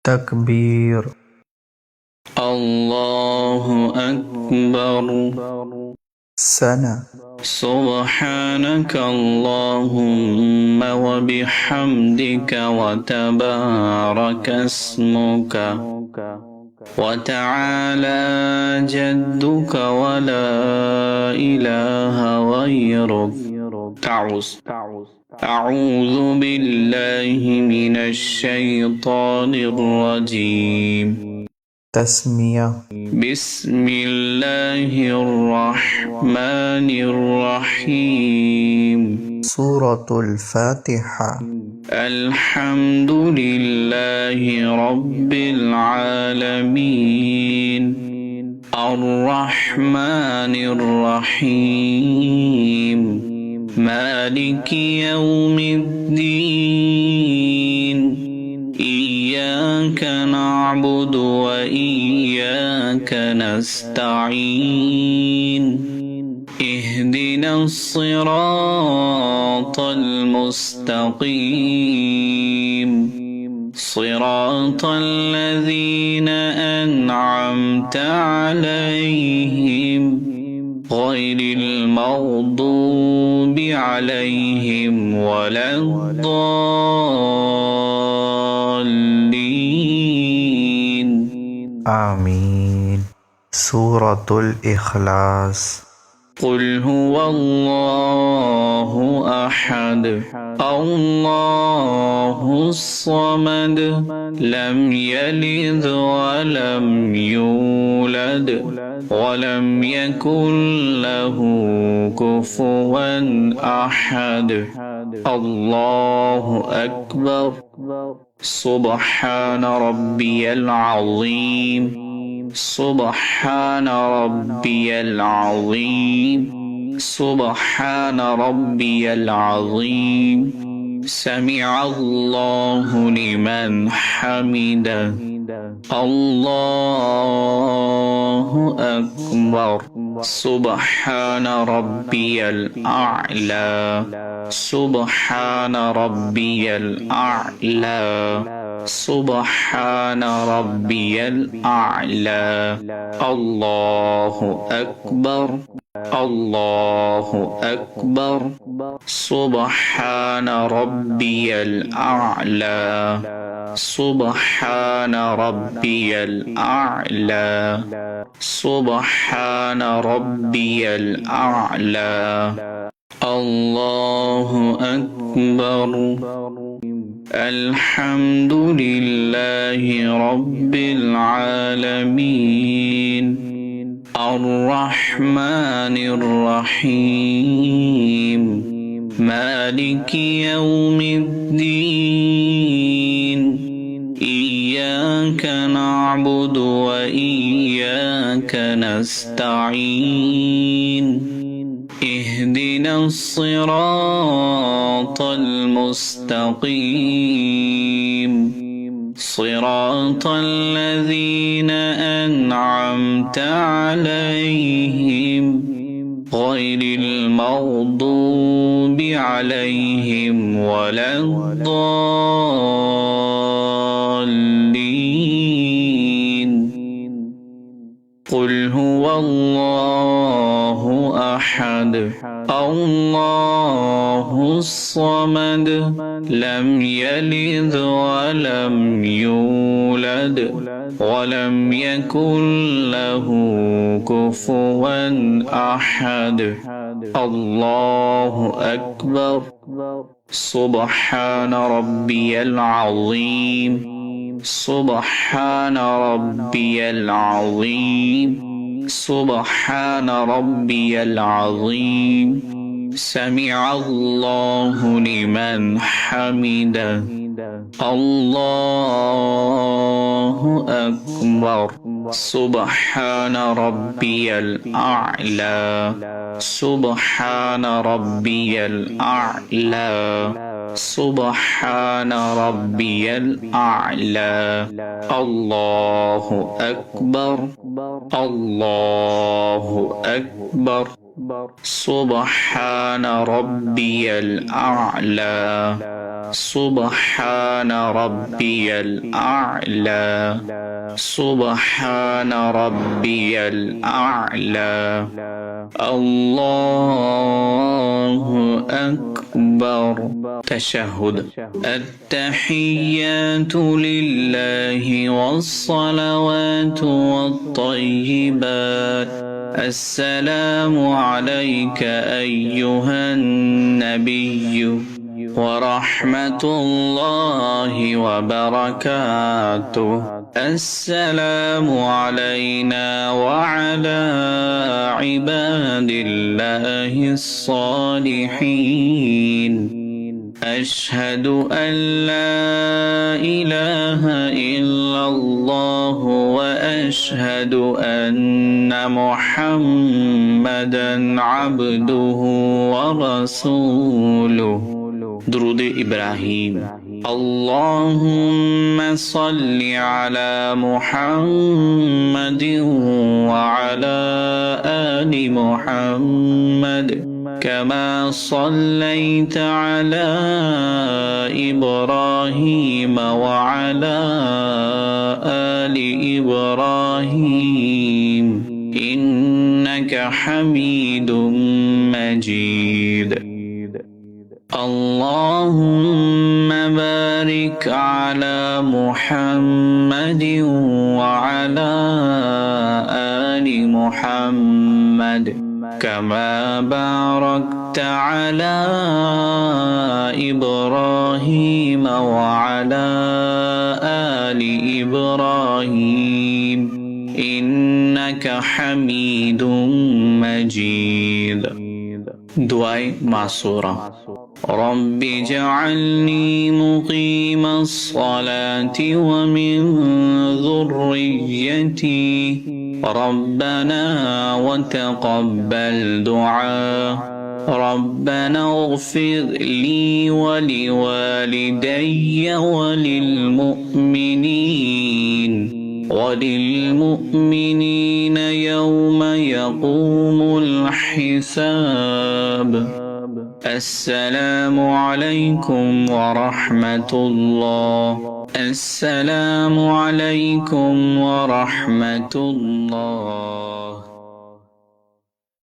تكبير الله أكبر سنة سبحانك اللهم وبحمدك وتبارك اسمك وتعالى جدك ولا إله غيرك أعوذ بالله من الشيطان الرجيم تسمية بسم الله الرحمن الرحيم سورة الفاتحة الحمد لله رب العالمين الرحمن الرحيم مالك يوم الدين إياك نعبد وإياك نستعين اهدنا الصراط المستقيم صراط الذين أنعمت عليهم غير المغضوب عليهم ولا الضالين آمين سورة الإخلاص قل هو الله أحد الله الصمد لم يلد ولم يولد ولم يكن له كفوا أحد الله أكبر سبحان ربي العظيم سبحان ربي العظيم سبحان ربي العظيم سمع الله لمن حمده الله أكبر سبحان ربي الأعلى سبحان ربي الأعلى سبحان ربي الأعلى الله أكبر الله أكبر سبحان ربي الأعلى سبحان ربي الأعلى سبحان ربي الأعلى الله أكبر الحمد لله رب العالمين الرحمن الرحيم مالك يوم الدين إياك نعبد وإياك نستعين اهدنا الصراط المستقيم صراط الذين أنعمت عليهم غير المغضوب عليهم ولا الضالين قل هو الله أحد الله الصمد لم يلد ولم يولد ولم يكن له كفوا أحد الله أكبر سبحان ربي العظيم سبحان ربي العظيم سبحان ربي العظيم سمع الله لمن حمده الله أكبر سبحان ربي الأعلى سبحان ربي الأعلى سبحان ربي الأعلى الله أكبر الله أكبر سبحان ربي الأعلى سبحان ربي الأعلى سبحان ربي الأعلى الله أكبر تشهد التحيات لله والصلوات والطيبات السلام عليك أيها النبي ورحمة الله وبركاته السلام علينا وعلى عباد الله الصالحين أشهد أن لا إله إلا الله وأشهد أن محمدا عبده ورسوله درود إبراهيم اللهم صل على محمد وعلى آل محمد كما صليت على إبراهيم وعلى آل إبراهيم إنك حميد مجيد اللهم بارك على محمد وعلى آل محمد كما باركت على إبراهيم وعلى آل إبراهيم إنك حميد مجيد دعاء معصورة رب اجعلني مقيم الصلاة ومن ذريتي ربنا وتقبل دعاء ربنا اغفر لي ولوالدي وللمؤمنين يوم يقوم الحساب السلام عليكم ورحمة الله السلام عليكم ورحمة الله